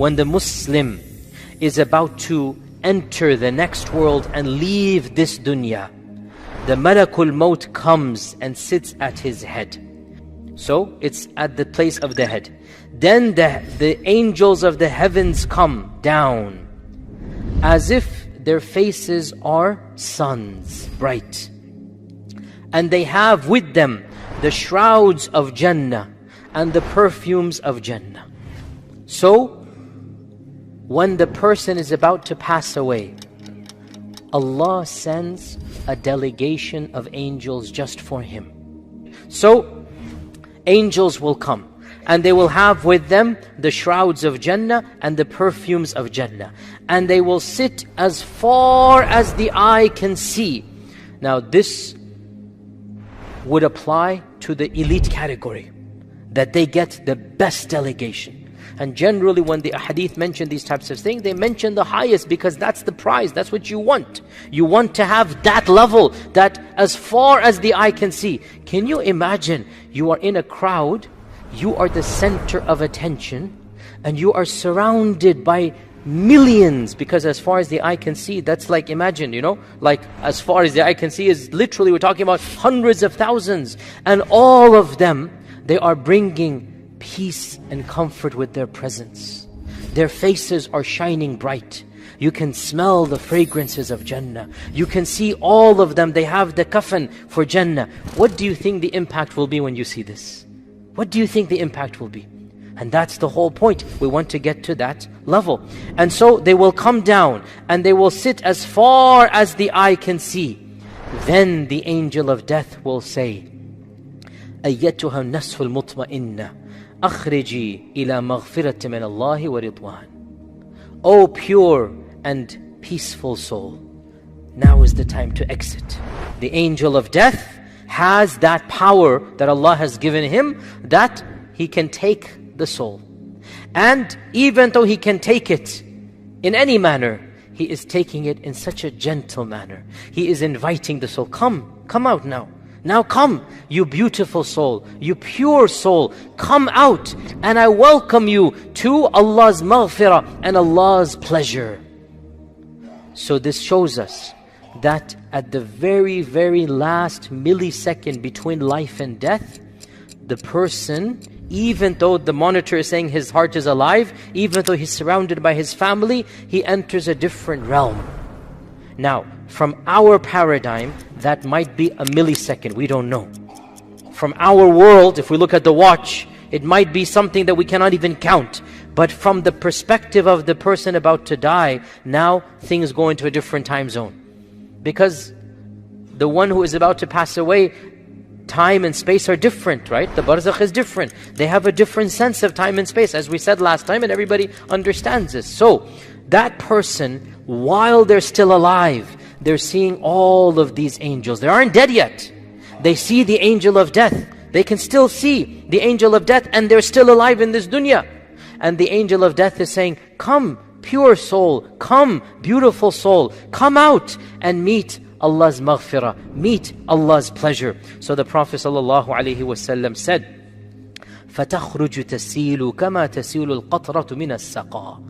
when the Muslim is about to enter the next world and leave this dunya, the Malakul Maut comes and sits at his head. So it's at the place of the head. Then the angels of the heavens come down, as if their faces are suns, bright. And they have with them the shrouds of Jannah and the perfumes of Jannah. So, when the person is about to pass away, Allah sends a delegation of angels just for him. So, angels will come, and they will have with them the shrouds of Jannah and the perfumes of Jannah. And they will sit as far as the eye can see. Now this would apply to the elite category, that they get the best delegation. And generally when the hadith mention these types of things, they mention the highest, because that's the prize, that's what you want. You want to have that level, that as far as the eye can see. Can you imagine, you are in a crowd, you are the center of attention, and you are surrounded by millions, because as far as the eye can see, that's like, imagine, like as far as the eye can see is literally, we're talking about hundreds of thousands. And all of them, they are bringing peace and comfort with their presence. Their faces are shining bright. You can smell the fragrances of Jannah. You can see all of them, they have the kafan for Jannah. What do you think the impact will be when you see this? What do you think the impact will be? And that's the whole point. We want to get to that level. And so they will come down and they will sit as far as the eye can see. Then the angel of death will say, أيتها النفس المطمئنة أخرجي إلى مغفرة من الله ورضوان. O pure and peaceful soul, now is the time to exit. The angel of death has that power that Allah has given him, that he can take the soul. And even though he can take it in any manner, he is taking it in such a gentle manner. He is inviting the soul, come out now. Now come, you beautiful soul, you pure soul, come out, and I welcome you to Allah's maghfirah and Allah's pleasure. So this shows us that at the very, very last millisecond between life and death, the person, even though the monitor is saying his heart is alive, even though he's surrounded by his family, he enters a different realm. Now, from our paradigm, that might be a millisecond, we don't know. From our world, if we look at the watch, it might be something that we cannot even count. But from the perspective of the person about to die, now things go into a different time zone. Because the one who is about to pass away, time and space are different, right? The barzakh is different. They have a different sense of time and space, as we said last time, and everybody understands this. So, that person, while they're still alive, they're seeing all of these angels. They aren't dead yet. They see the angel of death. They can still see the angel of death, and they're still alive in this dunya. And the angel of death is saying, come, pure soul, come, beautiful soul, come out and meet Allah's maghfirah, meet Allah's pleasure. So the Prophet ﷺ said, فَتَخْرُجُ تَسِيلُ كَمَا تَسِيلُ الْقَطْرَةُ مِنَ السَّقَى.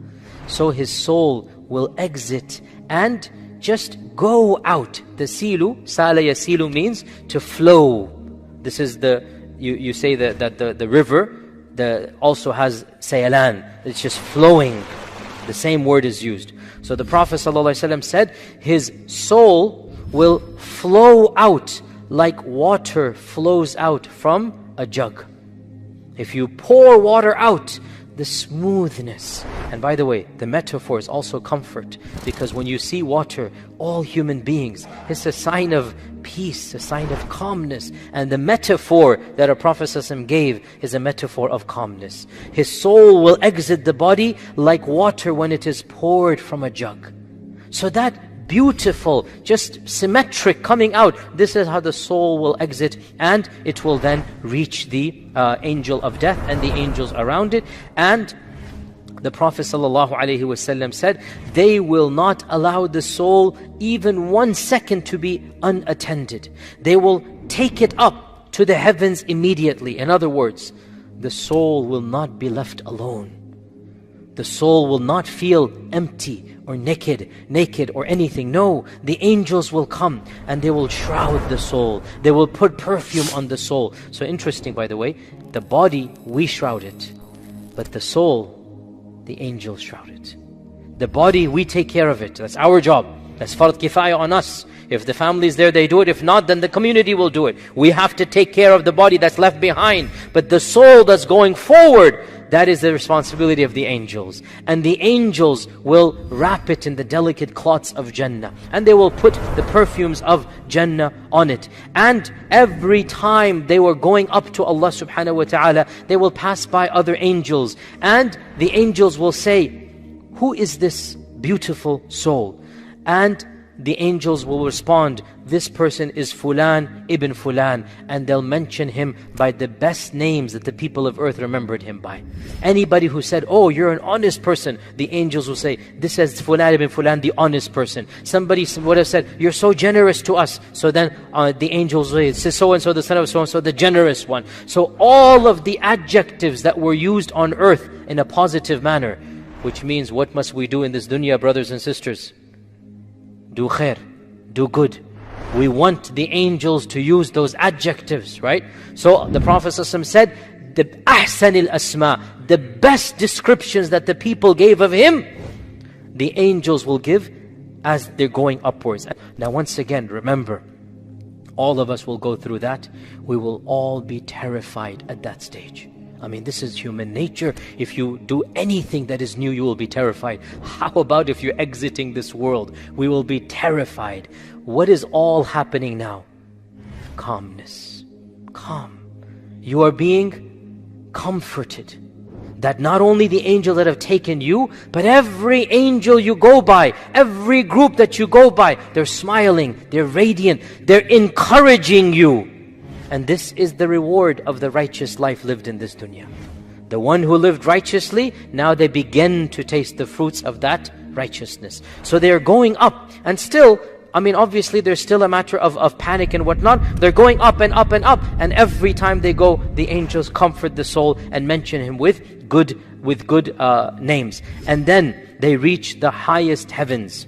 So his soul will exit and just go out. The silu, sala yasilu, means to flow. This is you say that the river also has sayalan. It's just flowing. The same word is used. So the Prophet ﷺ said, his soul will flow out like water flows out from a jug. If you pour water out, the smoothness. And by the way, the metaphor is also comfort, because when you see water, all human beings, it's a sign of peace, a sign of calmness. And the metaphor that a Prophet ﷺ gave is a metaphor of calmness. His soul will exit the body like water when it is poured from a jug. So that beautiful, just symmetric coming out, this is how the soul will exit, and it will then reach the angel of death and the angels around it. And the Prophet ﷺ said, they will not allow the soul even 1 second to be unattended. They will take it up to the heavens immediately. In other words, the soul will not be left alone. The soul will not feel empty or naked or anything. No, the angels will come and they will shroud the soul. They will put perfume on the soul. So interesting, by the way, the body, we shroud it. But the soul, the angels shroud it. The body, we take care of it. That's our job. That's fard kifaya on us. If the family is there, they do it. If not, then the community will do it. We have to take care of the body that's left behind. But the soul that's going forward, that is the responsibility of the angels. And the angels will wrap it in the delicate cloths of Jannah. And they will put the perfumes of Jannah on it. And every time they were going up to Allah subhanahu wa ta'ala, they will pass by other angels. And the angels will say, who is this beautiful soul? And the angels will respond, this person is Fulan ibn Fulan. And they'll mention him by the best names that the people of earth remembered him by. Anybody who said, oh, you're an honest person, the angels will say, this is Fulan ibn Fulan, the honest person. Somebody would have said, you're so generous to us. So then the angels will say, this is so-and-so, the son of so-and-so, the generous one. So all of the adjectives that were used on earth in a positive manner, which means what must we do in this dunya, brothers and sisters? Do khair, do good. We want the angels to use those adjectives, right? So the Prophet ﷺ said, the ahsanil asma, the best descriptions that the people gave of him, the angels will give as they're going upwards. Now once again, remember, all of us will go through that. We will all be terrified at that stage. I mean, this is human nature. If you do anything that is new, you will be terrified. How about if you're exiting this world? We will be terrified. What is all happening now? Calmness. Calm. You are being comforted. That not only the angel that have taken you, but every angel you go by, every group that you go by, they're smiling, they're radiant, they're encouraging you. And this is the reward of the righteous life lived in this dunya. The one who lived righteously, now they begin to taste the fruits of that righteousness. So they are going up. And still, I mean, obviously there's still a matter of panic and whatnot. They're going up and up and up. And every time they go, the angels comfort the soul and mention him with good names. And then they reach the highest heavens.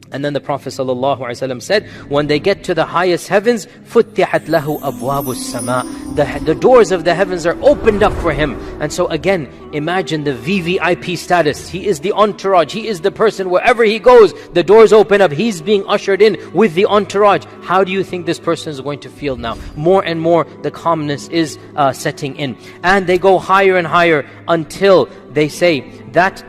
And then the Prophet ﷺ said, when they get to the highest heavens, فُتِّحَتْ لَهُ أَبْوَابُ السَّمَاءِ, the doors of the heavens are opened up for him. And so again, imagine the VVIP status. He is the entourage. He is the person, wherever he goes, the doors open up. He's being ushered in with the entourage. How do you think this person is going to feel now? More and more, the calmness is setting in. And they go higher and higher until they say that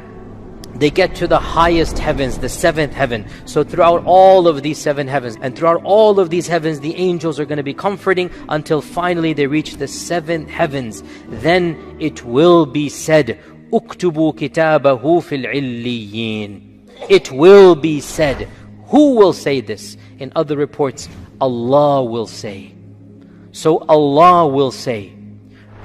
they get to the highest heavens, the seventh heaven. So throughout all of these seven heavens, and throughout all of these heavens, the angels are going to be comforting until finally they reach the seventh heavens. Then it will be said, "Uktubu kitabahu fil illiyin." It will be said. Who will say this? In other reports, Allah will say. So Allah will say,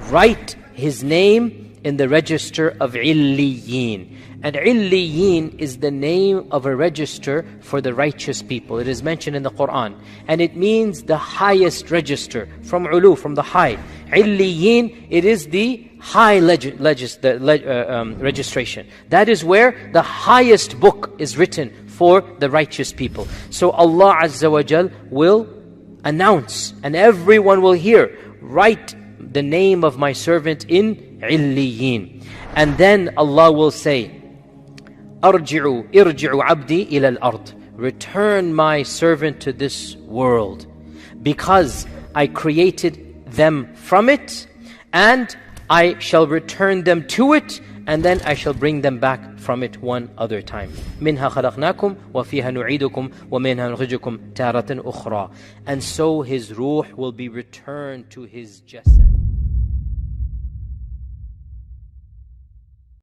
write his name in the register of Illiyin. And Illiyin is the name of a register for the righteous people. It is mentioned in the Quran. And it means the highest register, from ulu, from the high. Illiyin, it is the high registration. That is where the highest book is written for the righteous people. So Allah Azza wa Jal will announce, and everyone will hear, write the name of my servant in Illiyin. And then Allah will say, irji'u abdi ila al-ard. Return my servant to this world, because I created them from it, and I shall return them to it, and then I shall bring them back from it one other time. Minha khalaqnakum wa fiha nu'idukum wa minha nukhrijukum taratan ukhra. And so his ruh will be returned to his jasad.